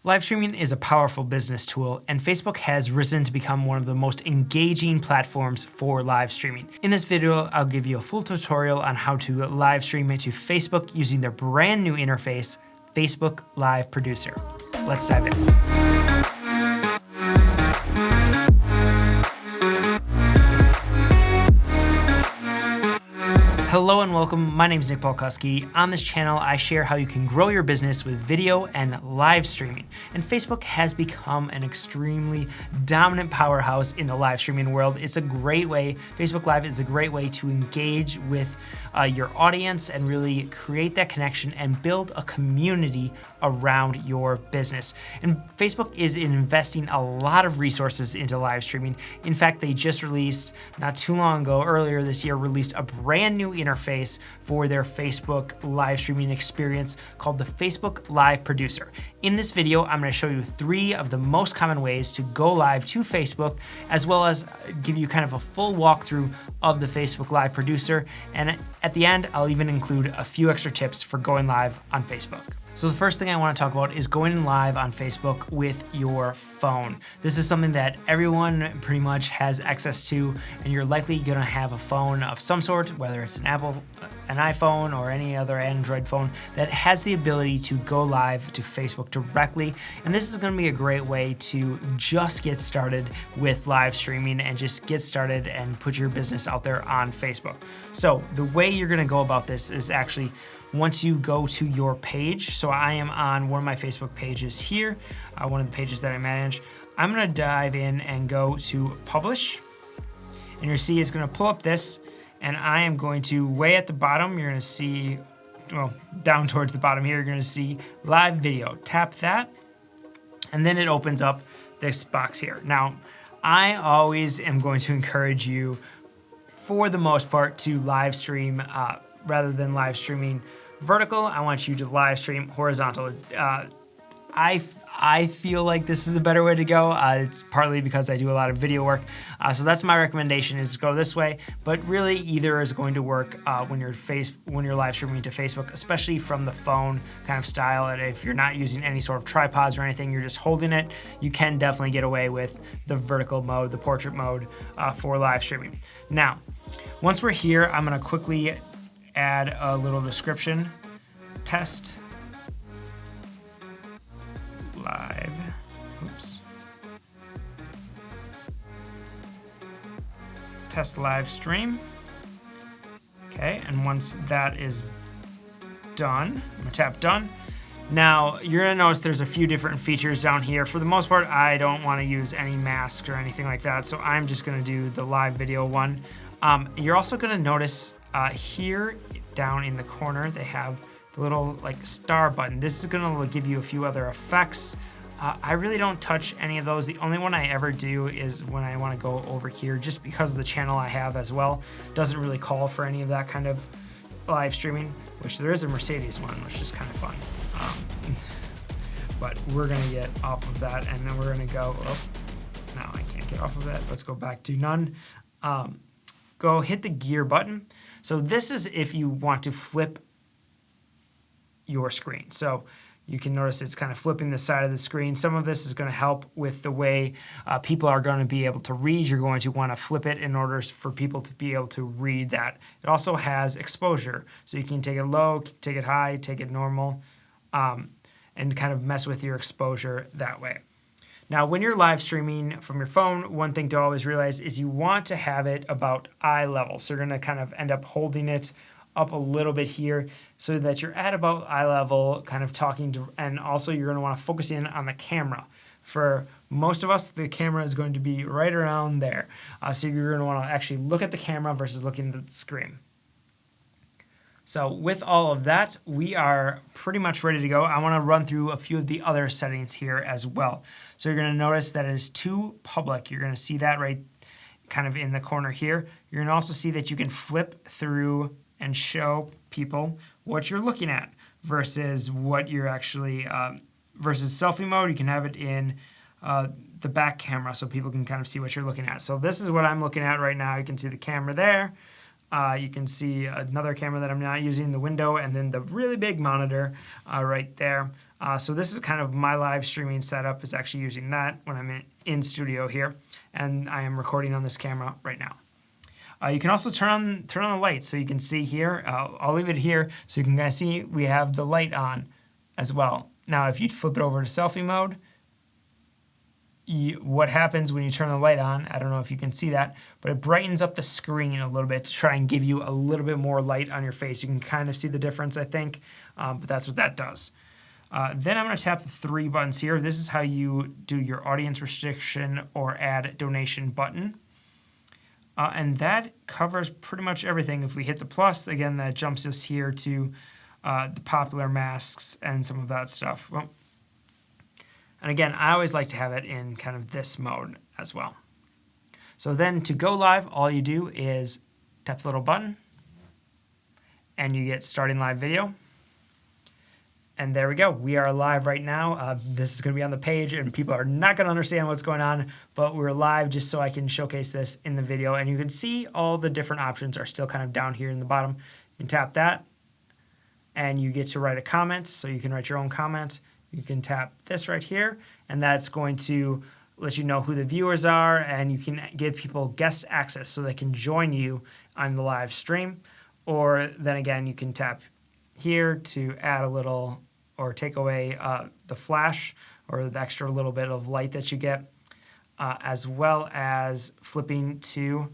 Live streaming is a powerful business tool, and Facebook has risen to become one of the most engaging platforms for live streaming. In this video, I'll give you a full tutorial on how to live stream it to Facebook using their brand new interface, Facebook Live Producer. Let's dive in. Hello and welcome, my name is Nick Polkowski. On this channel, I share how you can grow your business with video and live streaming. And Facebook has become an extremely dominant powerhouse in the live streaming world. It's a great way, Facebook Live is a great way to engage with your audience and really create that connection and build a community around your business. And Facebook is investing a lot of resources into live streaming. In fact, they just released, not too long ago, earlier this year, released a brand new interface for their Facebook live streaming experience called the Facebook Live Producer. In this video, I'm going to show you 3 of the most common ways to go live to Facebook, as well as give you kind of a full walkthrough of the Facebook Live Producer. And at the end, I'll even include a few extra tips for going live on Facebook. So the first thing I want to talk about is going live on Facebook with your phone. This is something that everyone pretty much has access to, and you're likely going to have a phone of some sort, whether it's an Apple, an iPhone, or any other Android phone that has the ability to go live to Facebook directly. And this is going to be a great way to just get started with live streaming and just get started and put your business out there on Facebook. So the way you're going to go about this is actually once you go to your page. So I am on one of my Facebook pages here, one of the pages that I manage. I'm gonna dive in and go to publish. And you'll see it's gonna pull up this, and I am going to, way at the bottom, you're gonna see, well, down towards the bottom here, you're gonna see live video. Tap that, and then it opens up this box here. Now, I always am going to encourage you, for the most part, to live stream rather than live streaming vertical. I want you to live stream horizontal. I feel like this is a better way to go. It's partly because I do a lot of video work. So that's my recommendation, is to go this way. But really, either is going to work when you're live streaming to Facebook, especially from the phone kind of style. And if you're not using any sort of tripods or anything, you're just holding it, you can definitely get away with the vertical mode, the portrait mode for live streaming. Now, once we're here, I'm gonna quickly add a little description. Test live, test live stream. Okay, and once that is done, I'm gonna tap done. Now, you're gonna notice there's a few different features down here. For the most part, I don't wanna use any masks or anything like that, so I'm just gonna do the live video one. You're also gonna notice here down in the corner, they have the little like star button. This is gonna give you a few other effects. I really don't touch any of those. The only one I ever do is when I wanna go over here, just because of the channel I have as well. Doesn't really call for any of that kind of live streaming, which there is a Mercedes one, which is kind of fun. But we're gonna get off of that, and then we're gonna go, oh, no, I can't get off of that. Let's go back to none. Go hit the gear button. So this is if you want to flip your screen. So you can notice it's kind of flipping the side of the screen. Some of this is going to help with the way people are going to be able to read. You're going to want to flip it in order for people to be able to read that. It also has exposure. So you can take it low, take it high, take it normal, and kind of mess with your exposure that way. Now, when you're live streaming from your phone, one thing to always realize is you want to have it about eye level. So you're gonna kind of end up holding it up a little bit here so that you're at about eye level, kind of talking to, and also you're gonna wanna focus in on the camera. For most of us, the camera is going to be right around there. So you're gonna wanna actually look at the camera versus looking at the screen. So with all of that, we are pretty much ready to go. I want to run through a few of the other settings here as well. So you're going to notice that it is to public. You're going to see that right kind of in the corner here. You're going to also see that you can flip through and show people what you're looking at versus what you're actually, versus selfie mode. You can have it in the back camera so people can kind of see what you're looking at. So this is what I'm looking at right now. You can see the camera there. You can see another camera that I'm not using, the window, and then the really big monitor right there. So this is kind of my live streaming setup, is actually using that when I'm in studio here, and I am recording on this camera right now. You can also turn on the light, so you can see here. I'll leave it here so you can kind of see we have the light on as well. Now, if you flip it over to selfie mode, what happens when you turn the light on, I don't know if you can see that, but it brightens up the screen a little bit to try and give you a little bit more light on your face. You can kind of see the difference, I think, but that's what that does. Then I'm going to tap the 3 buttons here. This is how you do your audience restriction or add donation button. And that covers pretty much everything. If we hit the plus, again, that jumps us here to the popular masks and some of that stuff. Well, and again, I always like to have it in kind of this mode as well. So then to go live, all you do is tap the little button, and you get starting live video. And there we go. We are live right now. This is going to be on the page, and people are not going to understand what's going on, but we're live just so I can showcase this in the video. And you can see all the different options are still kind of down here in the bottom. You can tap that, and you get to write a comment. So you can write your own comment. You can tap this right here, and that's going to let you know who the viewers are, and you can give people guest access so they can join you on the live stream. Or then again, you can tap here to add a little or take away the flash or the extra little bit of light that you get, as well as flipping to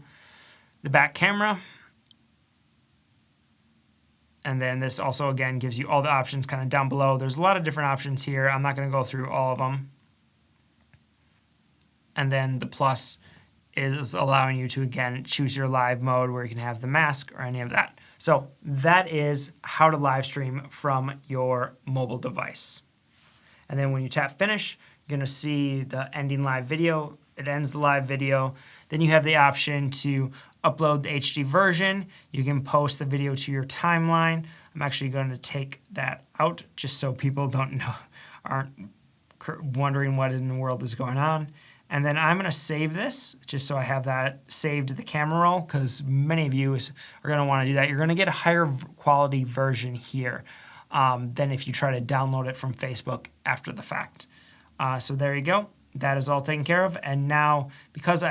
the back camera. And then this also, again, gives you all the options kind of down below. There's a lot of different options here. I'm not going to go through all of them. And then the plus is allowing you to, again, choose your live mode where you can have the mask or any of that. So that is how to live stream from your mobile device. And then when you tap finish, you're going to see the ending live video. It ends the live video. Then you have the option to upload the HD version. You can post the video to your timeline. I'm actually going to take that out just so people aren't wondering what in the world is going on. And then I'm going to save this just so I have that saved to the camera roll, because many of you are going to want to do that. You're going to get a higher quality version here than if you try to download it from Facebook after the fact. So there you go. That is all taken care of. And now, because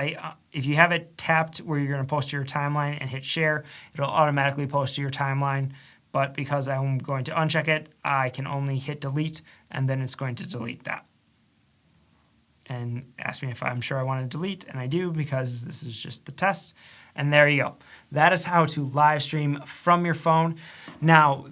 if you have it tapped where you're going to post to your timeline and hit share, it'll automatically post to your timeline. But because I'm going to uncheck it, I can only hit delete, and then it's going to delete that. And ask me if I'm sure I want to delete, and I do, because this is just the test. And there you go. That is how to live stream from your phone. Now,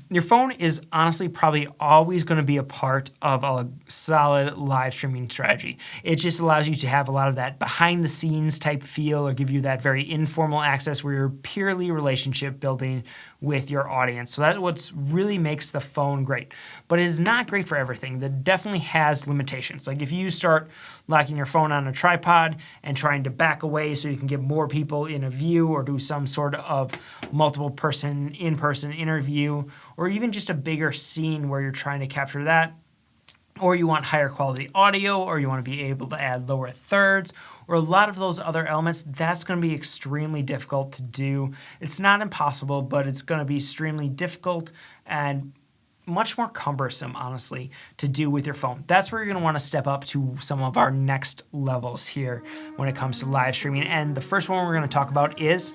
your phone is honestly probably always going to be a part of a solid live streaming strategy. It just allows you to have a lot of that behind the scenes type feel, or give you that very informal access where you're purely relationship building with your audience. So that's what really makes the phone great. But it is not great for everything. That definitely has limitations. Like if you start locking your phone on a tripod and trying to back away so you can get more people in a view, or do some sort of multiple person in-person interview, or even just a bigger scene where you're trying to capture that, or you want higher quality audio, or you want to be able to add lower thirds, or a lot of those other elements, that's going to be extremely difficult to do. It's not impossible, but it's going to be extremely difficult and much more cumbersome, honestly, to do with your phone. That's where you're going to want to step up to some of our next levels here when it comes to live streaming. And the first one we're going to talk about is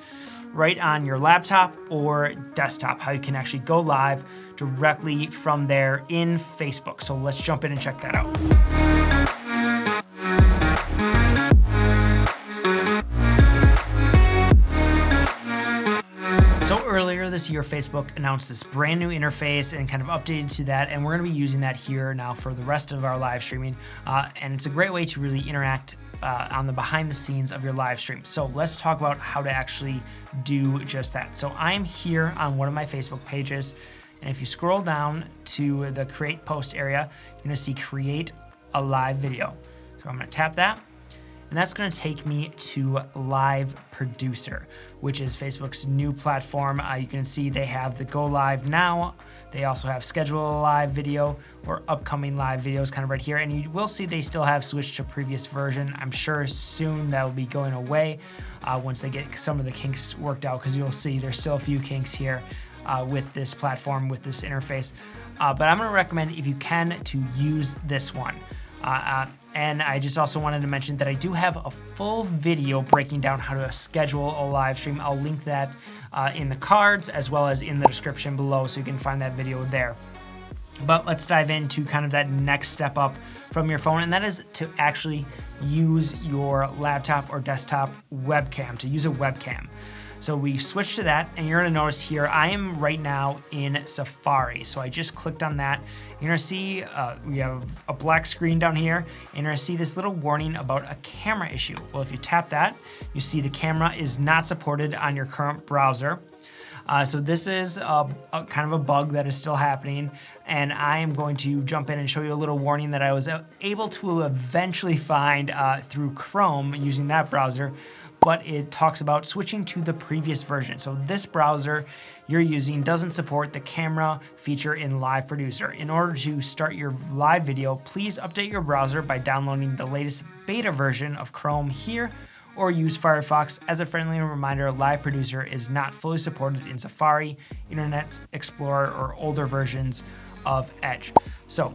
right on your laptop or desktop, how you can actually go live directly from there in Facebook. So let's jump in and check that out. Earlier this year, Facebook announced this brand new interface and kind of updated to that, and we're going to be using that here now for the rest of our live streaming. And it's a great way to really interact on the behind the scenes of your live stream. So let's talk about how to actually do just that. So I'm here on one of my Facebook pages, and if you scroll down to the create post area, you're going to see create a live video. So I'm going to tap that. And that's going to take me to Live Producer, which is Facebook's new platform. You can see they have the Go Live Now. They also have Schedule a Live Video or Upcoming Live Videos kind of right here. And you will see they still have switched to previous version. I'm sure soon that will be going away once they get some of the kinks worked out, because you'll see there's still a few kinks here with this platform, with this interface. But I'm going to recommend, if you can, to use this one. And I just also wanted to mention that I do have a full video breaking down how to schedule a live stream. I'll link that in the cards as well as in the description below, so you can find that video there. But let's dive into kind of that next step up from your phone, and that is to actually use your laptop or desktop webcam, to use a webcam. So we switch to that, and you're gonna notice here, I am right now in Safari. So I just clicked on that. You're gonna see we have a black screen down here, and you're gonna see this little warning about a camera issue. Well, if you tap that, you see the camera is not supported on your current browser. So this is a kind of a bug that is still happening, and I am going to jump in and show you a little warning that I was able to eventually find through Chrome using that browser, but it talks about switching to the previous version. So this browser you're using doesn't support the camera feature in Live Producer. In order to start your live video, please update your browser by downloading the latest beta version of Chrome here, or use Firefox. As a friendly reminder, Live Producer is not fully supported in Safari, Internet Explorer, or older versions of Edge. So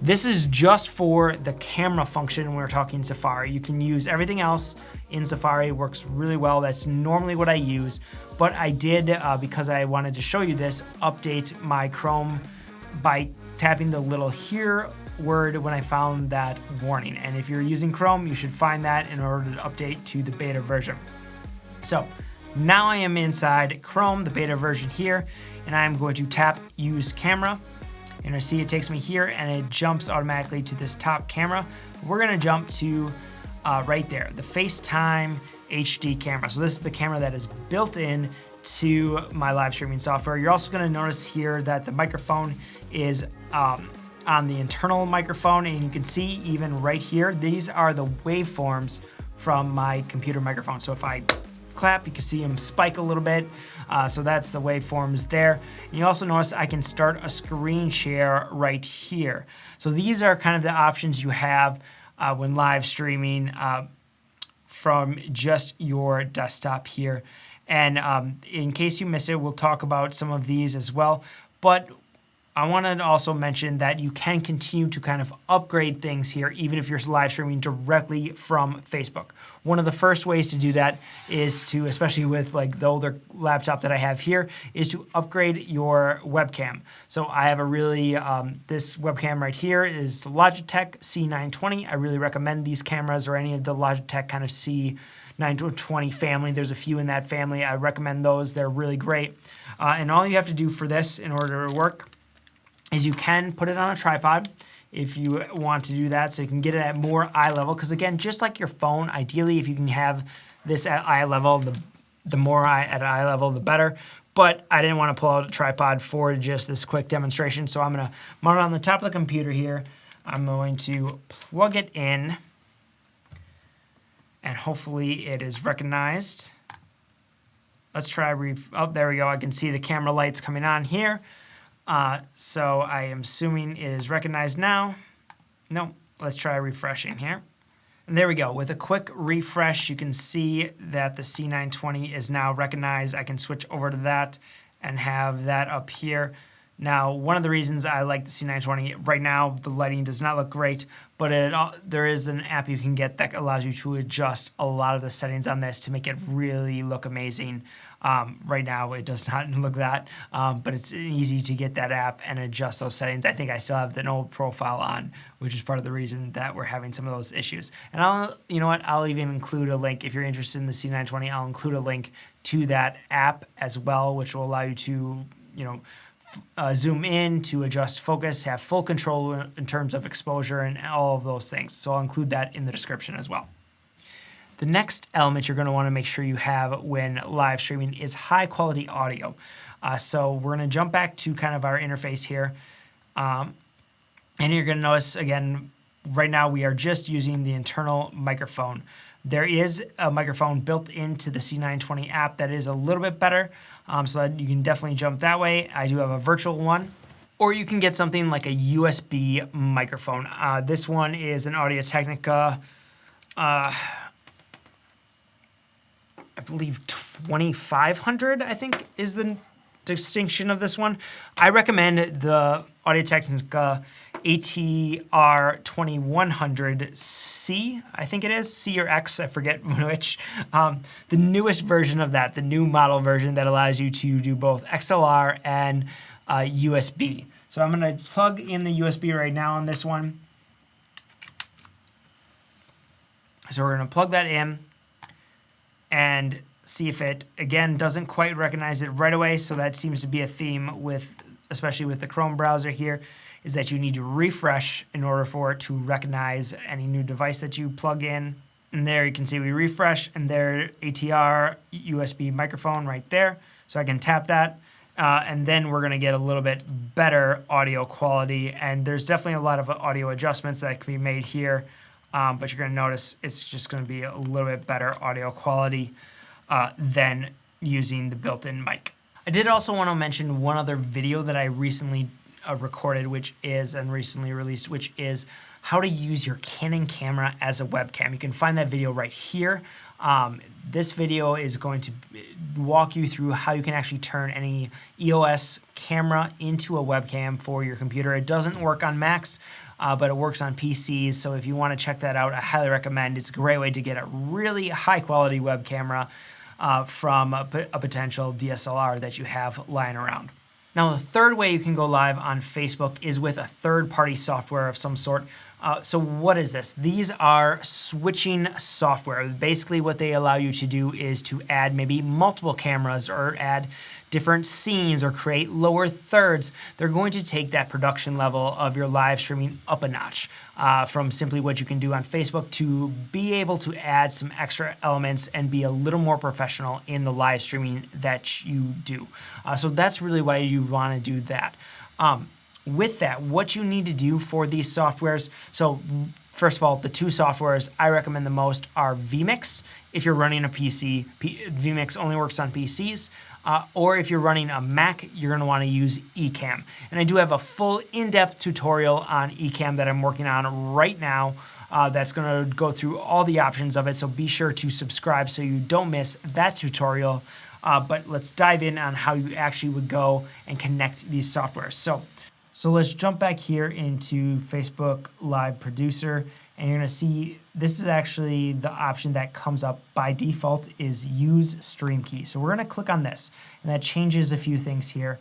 this is just for the camera function when we're talking Safari. You can use everything else in Safari. It works really well. That's normally what I use. But I did, because I wanted to show you this, update my Chrome by tapping the little here word when I found that warning. And if you're using Chrome, you should find that in order to update to the beta version. So now I am inside Chrome, the beta version here, and I'm going to tap Use Camera. And I see it takes me here, and it jumps automatically to this top camera. We're gonna jump to right there, the FaceTime HD camera. So this is the camera that is built in to my live streaming software. You're also gonna notice here that the microphone is on the internal microphone, and you can see even right here, these are the waveforms from my computer microphone. So if I clap, you can see them spike a little bit. So that's the waveforms there. And you also notice I can start a screen share right here. So these are kind of the options you have when live streaming from just your desktop here. And in case you missed it, we'll talk about some of these as well. But I wanted to also mention that you can continue to kind of upgrade things here, even if you're live streaming directly from Facebook. One of the first ways to do that is to, especially with like the older laptop that I have here, is to upgrade your webcam. So I have a really, this webcam right here is the Logitech C920. I really recommend these cameras or any of the Logitech kind of C920 family. There's a few in that family. I recommend those. They're really great. And all you have to do for this in order to work is you can put it on a tripod if you want to do that, so you can get it at more eye level. Because again, just like your phone, ideally if you can have this at eye level, the more at eye level, the better. But I didn't want to pull out a tripod for just this quick demonstration, so I'm going to mount it on the top of the computer here. I'm going to plug it in, and hopefully it is recognized. Let's try, oh, there we go. I can see the camera lights coming on here. So I am assuming it is recognized now. No, let's try refreshing here. And there we go. With a quick refresh, you can see that the C920 is now recognized. I can switch over to that and have that up here. Now, one of the reasons I like the C920, right now the lighting does not look great, but there is an app you can get that allows you to adjust a lot of the settings on this to make it really look amazing. Right now it does not look that, but it's easy to get that app and adjust those settings. I think I still have the old profile on, which is part of the reason that we're having some of those issues. And you know what, I'll even include a link, if you're interested in the C920, I'll include a link to that app as well, which will allow you to, zoom in, to adjust focus, have full control in terms of exposure and all of those things. So I'll include that in the description as well. The next element you're going to want to make sure you have when live streaming is high quality audio. So we're going to jump back to kind of our interface here. And you're going to notice, again, right now we are just using the internal microphone. There is a microphone built into the C920 app that is a little bit better, so that you can definitely jump that way. I do have a virtual one. Or you can get something like a USB microphone. This one is an Audio-Technica, I believe 2500, I think is the distinction of this one. I recommend the Audio-Technica ATR 2100C, I think it is, C or X, I forget which. The newest version of that, the new model version that allows you to do both XLR and USB. So I'm going to plug in the USB right now on this one. So we're going to plug that in and see if it, again, doesn't quite recognize it right away. So that seems to be a theme with, especially with the Chrome browser here, is that you need to refresh in order for it to recognize any new device that you plug in. And there you can see we refresh, and there ATR USB microphone right there. So I can tap that. And then we're going to get a little bit better audio quality. And there's definitely a lot of audio adjustments that can be made here. But you're going to notice it's just going to be a little bit better audio quality than using the built-in mic. I did also want to mention one other video that I recently recorded, and recently released, which is how to use your Canon camera as a webcam. You can find that video right here. This video is going to walk you through how you can actually turn any EOS camera into a webcam for your computer. It doesn't work on Macs, but it works on PCs. So if you want to check that out, I highly recommend. It's a great way to get a really high quality web camera from a potential DSLR that you have lying around. Now, the third way you can go live on Facebook is with a third-party software of some sort. So what is this? These are switching software. Basically, what they allow you to do is to add maybe multiple cameras or add different scenes or create lower thirds. They're going to take that production level of your live streaming up a notch from simply what you can do on Facebook to be able to add some extra elements and be a little more professional in the live streaming that you do. So that's really why you want to do that. With that, what you need to do for these softwares, so first of all, the two softwares I recommend the most are vMix. If you're running a PC, vMix only works on PCs, or if you're running a Mac, you're going to want to use Ecamm. And I do have a full in-depth tutorial on Ecamm that I'm working on right now that's going to go through all the options of it, so be sure to subscribe so you don't miss that tutorial. But let's dive in on how you actually would go and connect these softwares. So let's jump back here into Facebook Live Producer, and you're going to see this is actually the option that comes up by default is Use Stream Key. So we're going to click on this, and that changes a few things here.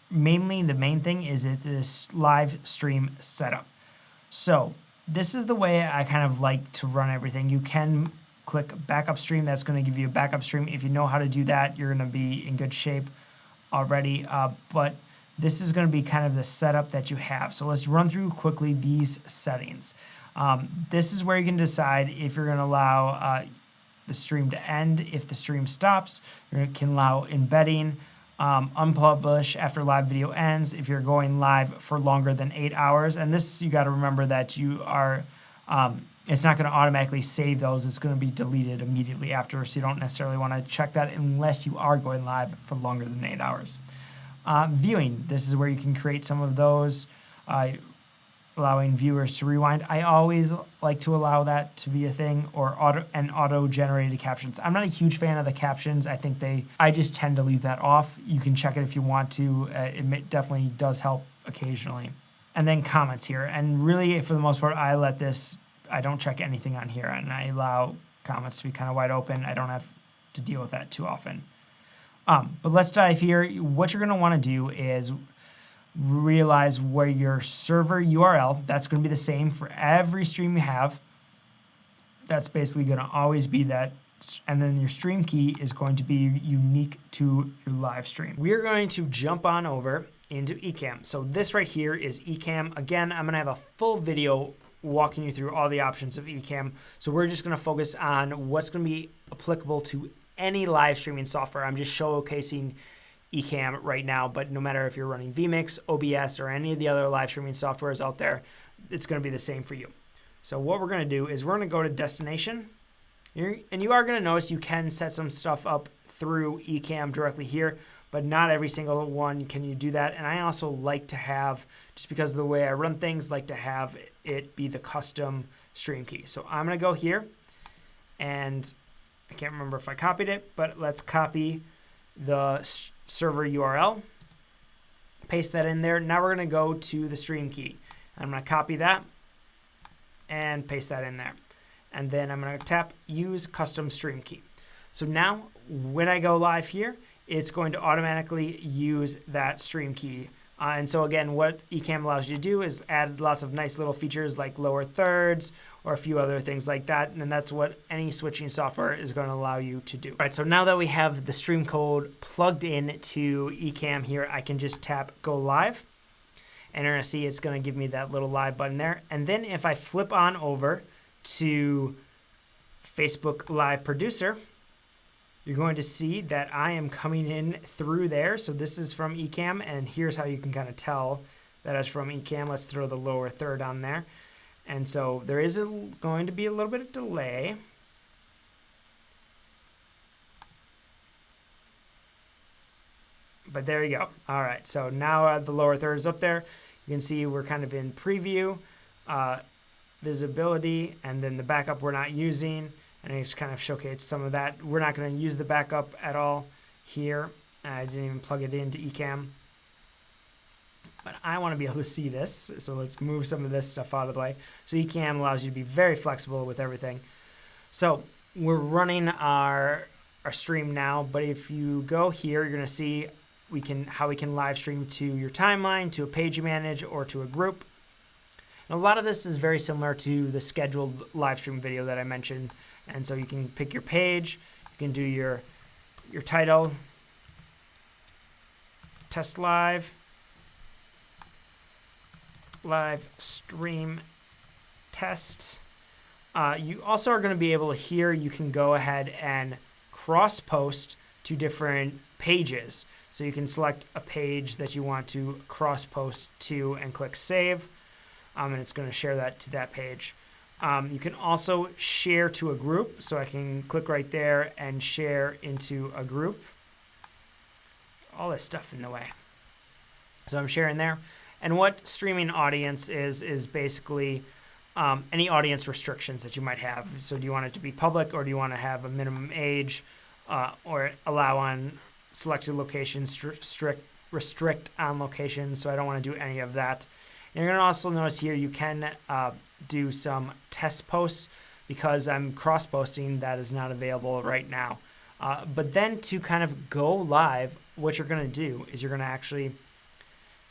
Mainly, the main thing is this live stream setup. So this is the way I kind of like to run everything. You can click Backup Stream. That's going to give you a backup stream. If you know how to do that, you're going to be in good shape already. But this is going to be kind of the setup that you have. So let's run through quickly these settings. This is where you can decide if you're going to allow the stream to end. If the stream stops, you can allow embedding, unpublish after live video ends, if you're going live for longer than 8 hours. And this, you got to remember that you are, it's not going to automatically save those. It's going to be deleted immediately after, so you don't necessarily want to check that unless you are going live for longer than 8 hours. Viewing, this is where you can create some of those, allowing viewers to rewind. I always like to allow that to be a thing, or auto-generated captions. I'm not a huge fan of the captions. I just tend to leave that off. You can check it if you want to. It definitely does help occasionally. And then comments here. And really, for the most part, I don't check anything on here, and I allow comments to be kind of wide open. I don't have to deal with that too often. But let's dive here. What you're going to want to do is realize where your server URL, that's going to be the same for every stream you have. That's basically going to always be that. And then your stream key is going to be unique to your live stream. We're going to jump on over into Ecamm. So this right here is Ecamm. Again, I'm going to have a full video walking you through all the options of Ecamm. So we're just going to focus on what's going to be applicable to any live streaming software. I'm just showcasing Ecamm right now, but no matter if you're running vMix, OBS, or any of the other live streaming softwares out there, it's going to be the same for you. So what we're going to do is we're going to go to Destination, and you are going to notice you can set some stuff up through Ecamm directly here, but not every single one can you do that. And I also like to have, just because of the way I run things, like to have it be the custom stream key. So I'm going to go here, and I can't remember if I copied it, but let's copy the server URL, paste that in there. Now we're going to go to the stream key. I'm going to copy that and paste that in there. And then I'm going to tap Use Custom Stream Key. So now when I go live here, it's going to automatically use that stream key. And so again, what Ecamm allows you to do is add lots of nice little features like lower thirds or a few other things like that. And that's what any switching software is going to allow you to do. All right, so now that we have the stream code plugged in to Ecamm here, I can just tap Go Live. And you're going to see it's going to give me that little live button there. And then if I flip on over to Facebook Live Producer, you're going to see that I am coming in through there. So this is from Ecamm, and here's how you can kind of tell that it's from Ecamm. Let's throw the lower third on there. And so there is going to be a little bit of delay. But there you go. All right, so now the lower third is up there. You can see we're kind of in preview, visibility, and then the backup we're not using. And I just kind of showcase some of that. We're not going to use the backup at all here. I didn't even plug it into Ecamm. But I want to be able to see this. So let's move some of this stuff out of the way. So Ecamm allows you to be very flexible with everything. So we're running our stream now. But if you go here, you're going to see how we can live stream to your timeline, to a page you manage, or to a group. And a lot of this is very similar to the scheduled live stream video that I mentioned. And so you can pick your page, you can do your title, test live stream test. You also are going to be able to here, you can go ahead and cross post to different pages. So you can select a page that you want to cross post to and click save. And it's going to share that to that page. You can also share to a group. So I can click right there and share into a group. All this stuff in the way. So I'm sharing there. And what streaming audience is basically any audience restrictions that you might have. So do you want it to be public, or do you want to have a minimum age, or allow on selected locations, restrict on locations? So I don't want to do any of that. And you're going to also notice here you can do some test posts. Because I'm cross-posting, that is not available right now. But then to kind of go live, what you're going to do is you're going to actually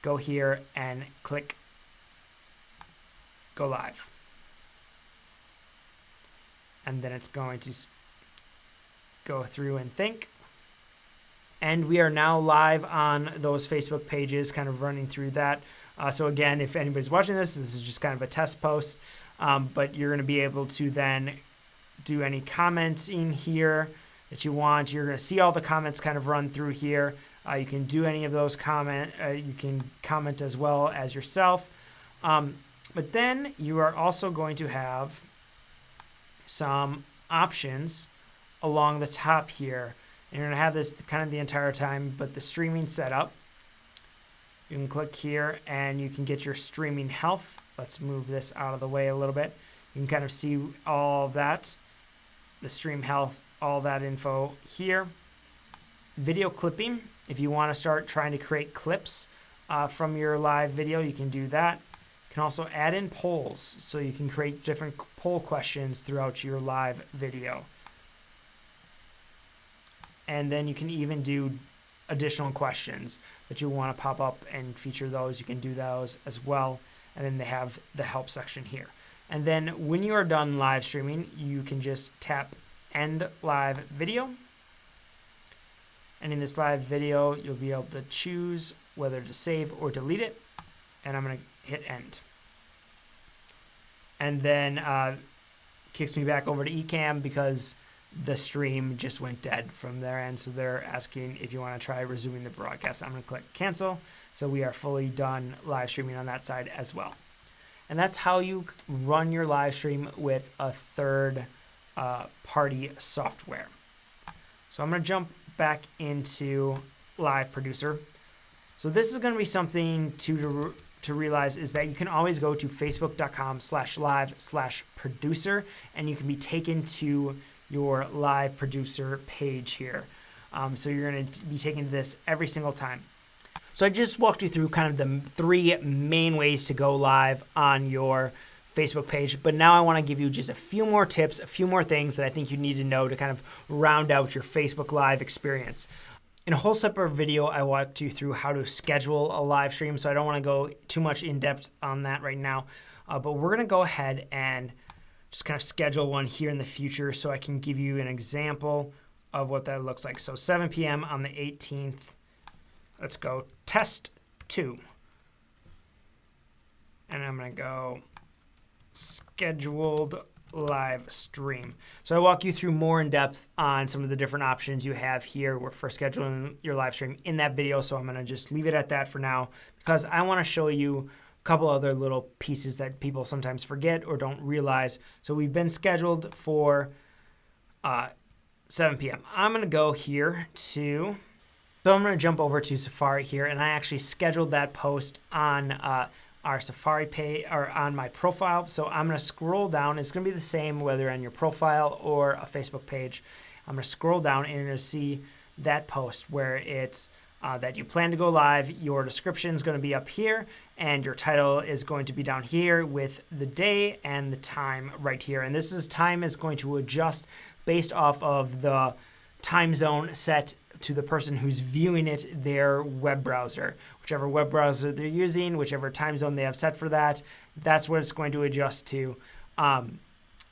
go here and click Go Live. And then it's going to go through and think. And we are now live on those Facebook pages, kind of running through that. So again, if anybody's watching this is just kind of a test post. But you're going to be able to then do any comments in here that you want. You're going to see all the comments kind of run through here. You can do any of those you can comment as well as yourself. But then you are also going to have some options along the top here. And you're going to have this kind of the entire time, but the streaming setup. You can click here and you can get your streaming health. Let's move this out of the way a little bit. You can kind of see all of that, the stream health, all that info here. Video clipping. If you want to start trying to create clips from your live video, you can do that. You can also add in polls, so you can create different poll questions throughout your live video. And then you can even do additional questions that you want to pop up and feature those. You can do those as well. And then they have the help section here. And then when you are done live streaming, you can just tap End Live Video. And in this live video, you'll be able to choose whether to save or delete it. And I'm going to hit End. And then kicks me back over to Ecamm because the stream just went dead from their end. So they're asking if you want to try resuming the broadcast. I'm going to click Cancel. So we are fully done live streaming on that side as well. And that's how you run your live stream with a third party software. So I'm going to jump back into Live Producer. So this is going to be something to realize is that you can always go to facebook.com/live/producer and you can be taken to your Live Producer page here. So you're going to be taking this every single time. So I just walked you through kind of the 3 main ways to go live on your Facebook page, but now I want to give you just a few more tips, a few more things that I think you need to know to kind of round out your Facebook Live experience. In a whole separate video, I walked you through how to schedule a live stream, so I don't want to go too much in depth on that right now, but we're going to go ahead and just kind of schedule one here in the future so I can give you an example of what that looks like. So 7 p.m. on the 18th. Let's go test 2. And I'm going to go scheduled live stream. So I walk you through more in depth on some of the different options you have here for scheduling your live stream in that video. So I'm going to just leave it at that for now because I want to show you a couple other little pieces that people sometimes forget or don't realize. So we've been scheduled for 7 p.m. I'm going to go here to... So I'm going to jump over to Safari here, and I actually scheduled that post on our Safari page or on my profile. So I'm going to scroll down. It's going to be the same whether on your profile or a Facebook page. I'm going to scroll down and you're going to see that post where it's that you plan to go live. Your description is going to be up here, and your title is going to be down here with the day and the time right here. And this time is going to adjust based off of the time zone set to the person who's viewing it, their web browser. Whichever web browser they're using, whichever time zone they have set for that, that's what it's going to adjust to.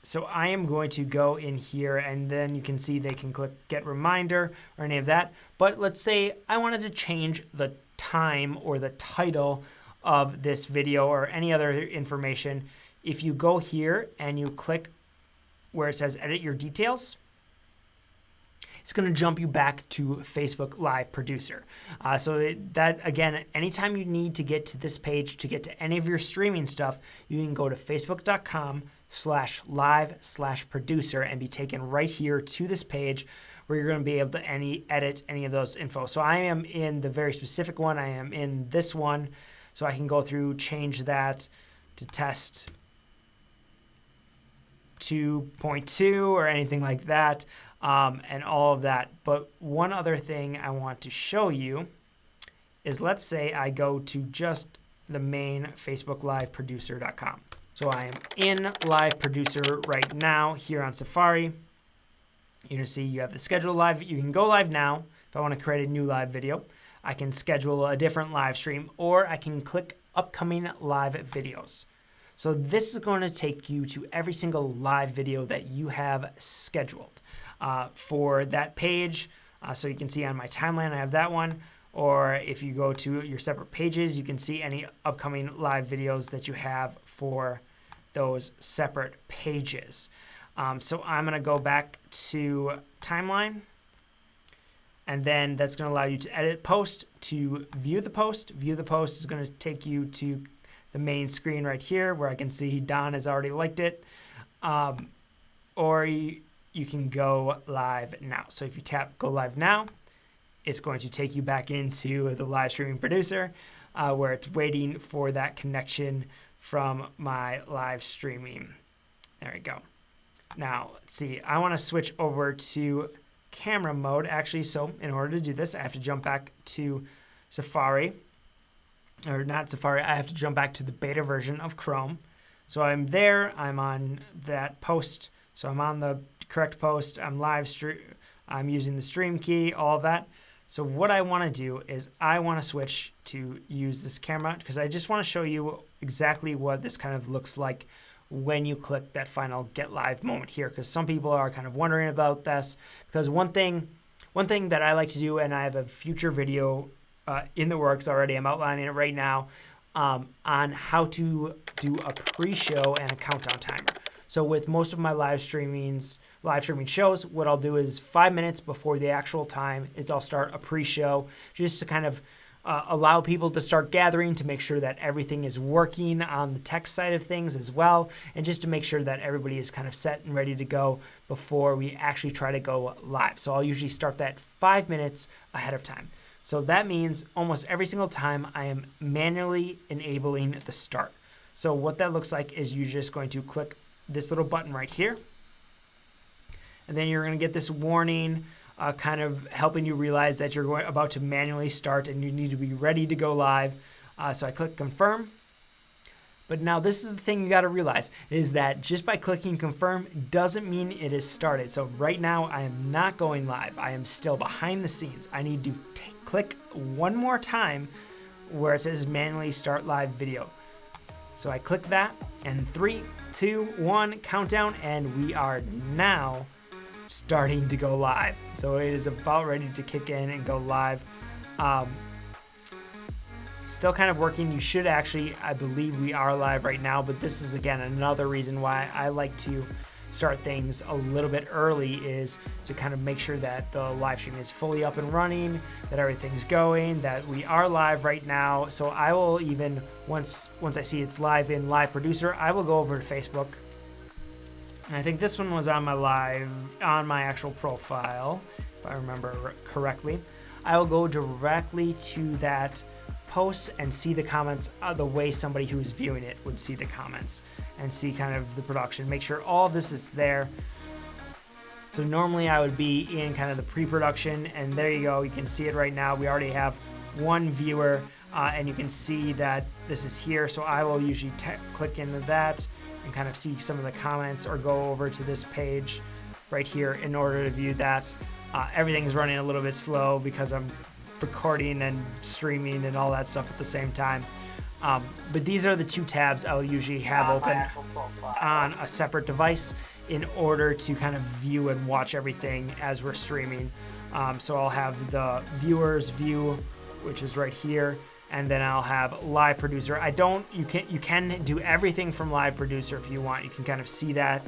So I am going to go in here, and then you can see they can click get reminder or any of that. But let's say I wanted to change the time or the title of this video or any other information. If you go here and you click where it says edit your details, it's going to jump you back to Facebook Live Producer. So that, again, anytime you need to get to this page to get to any of your streaming stuff, you can go to facebook.com/live/producer and be taken right here to this page where you're going to be able to edit any of those info. So I am in the very specific one. I am in this one. So I can go through, change that to test 2.2 or anything like that. And all of that. But one other thing I want to show you is, let's say I go to just the main facebookliveproducer.com. So I am in Live Producer right now here on Safari. You're going to see you have the schedule live. You can go live now if I want to create a new live video. I can schedule a different live stream, or I can click upcoming live videos. So this is going to take you to every single live video that you have scheduled for that page. So you can see on my timeline, I have that one. Or if you go to your separate pages, you can see any upcoming live videos that you have for those separate pages. So I'm going to go back to timeline. And then that's going to allow you to edit post, to view the post. View the post is going to take you to the main screen right here where I can see Don has already liked it. Or you can go live now. So if you tap go live now, it's going to take you back into the live streaming producer where it's waiting for that connection from my live streaming. There we go. Now, let's see. I want to switch over to camera mode. Actually, so in order to do this, I have to jump back to Safari. Or not Safari. I have to jump back to the beta version of Chrome. So I'm there. I'm on that post. So I'm on the correct post. I'm I'm using the stream key, all of that. So what I want to do is I want to switch to use this camera because I just want to show you exactly what this kind of looks like when you click that final get live moment here, because some people are kind of wondering about this. Because one thing that I like to do, and I have a future video in the works already, I'm outlining it right now, on how to do a pre-show and a countdown timer. So with most of my live streaming shows, what I'll do is 5 minutes before the actual time is I'll start a pre-show just to kind of allow people to start gathering, to make sure that everything is working on the tech side of things as well, and just to make sure that everybody is kind of set and ready to go before we actually try to go live. So I'll usually start that 5 minutes ahead of time. So that means almost every single time I am manually enabling the start. So what that looks like is you're just going to click this little button right here. And then you're going to get this warning kind of helping you realize that you're about to manually start and you need to be ready to go live. So I click confirm. But now this is the thing you got to realize, is that just by clicking confirm doesn't mean it is started. So right now I am not going live. I am still behind the scenes. I need to click one more time where it says manually start live video. So I click that, and 3, 2, 1, countdown, and we are now starting to go live. So it is about ready to kick in and go live. Still kind of working. You should actually, I believe we are live right now, but this is again another reason why I like to start things a little bit early, is to kind of make sure that the live stream is fully up and running, that everything's going, that we are live right now. So I will even, once I see it's live in Live Producer, I will go over to Facebook. And I think this one was on my actual profile, if I remember correctly. I will go directly to that post and see the comments the way somebody who is viewing it would see the comments, and see kind of the production, make sure all of this is there. So normally I would be in kind of the pre-production, and there you go, you can see it right now. We already have one viewer, and you can see that this is here. So I will usually click into that and kind of see some of the comments, or go over to this page right here in order to view that. Everything's running a little bit slow because I'm recording and streaming and all that stuff at the same time. But these are the two tabs I'll usually have open on a separate device in order to kind of view and watch everything as we're streaming. So I'll have the viewers view, which is right here, and then I'll have Live Producer. You can do everything from Live Producer if you want. You can kind of see that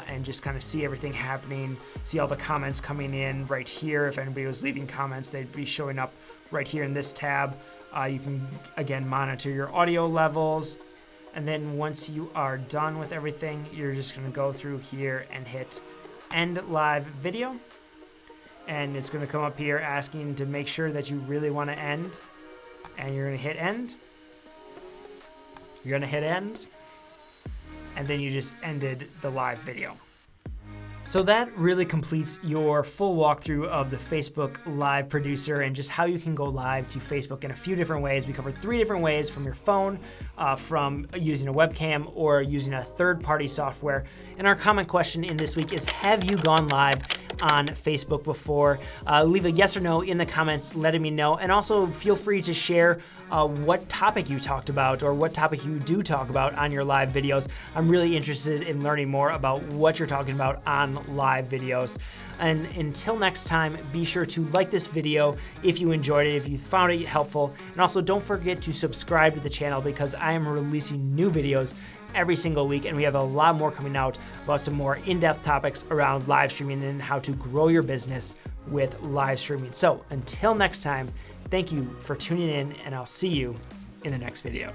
and just kind of see everything happening, see all the comments coming in right here. If anybody was leaving comments, they'd be showing up right here in this tab. You can, again, monitor your audio levels. And then once you are done with everything, you're just going to go through here and hit End Live Video. And it's going to come up here asking to make sure that you really want to end. And you're going to hit End. You're going to hit End. And then you just ended the live video. So that really completes your full walkthrough of the Facebook Live Producer and just how you can go live to Facebook in a few different ways. We covered 3 different ways: from your phone, from using a webcam, or using a third-party software. And our comment question in this week is, have you gone live on Facebook before? Leave a yes or no in the comments letting me know. And also feel free to share what topic you talked about, or what topic you do talk about on your live videos. I'm really interested in learning more about what you're talking about on live videos. And until next time, be sure to like this video if you enjoyed it, if you found it helpful. And also don't forget to subscribe to the channel, because I am releasing new videos every single week, and we have a lot more coming out about some more in-depth topics around live streaming and how to grow your business with live streaming. So until next time, thank you for tuning in, and I'll see you in the next video.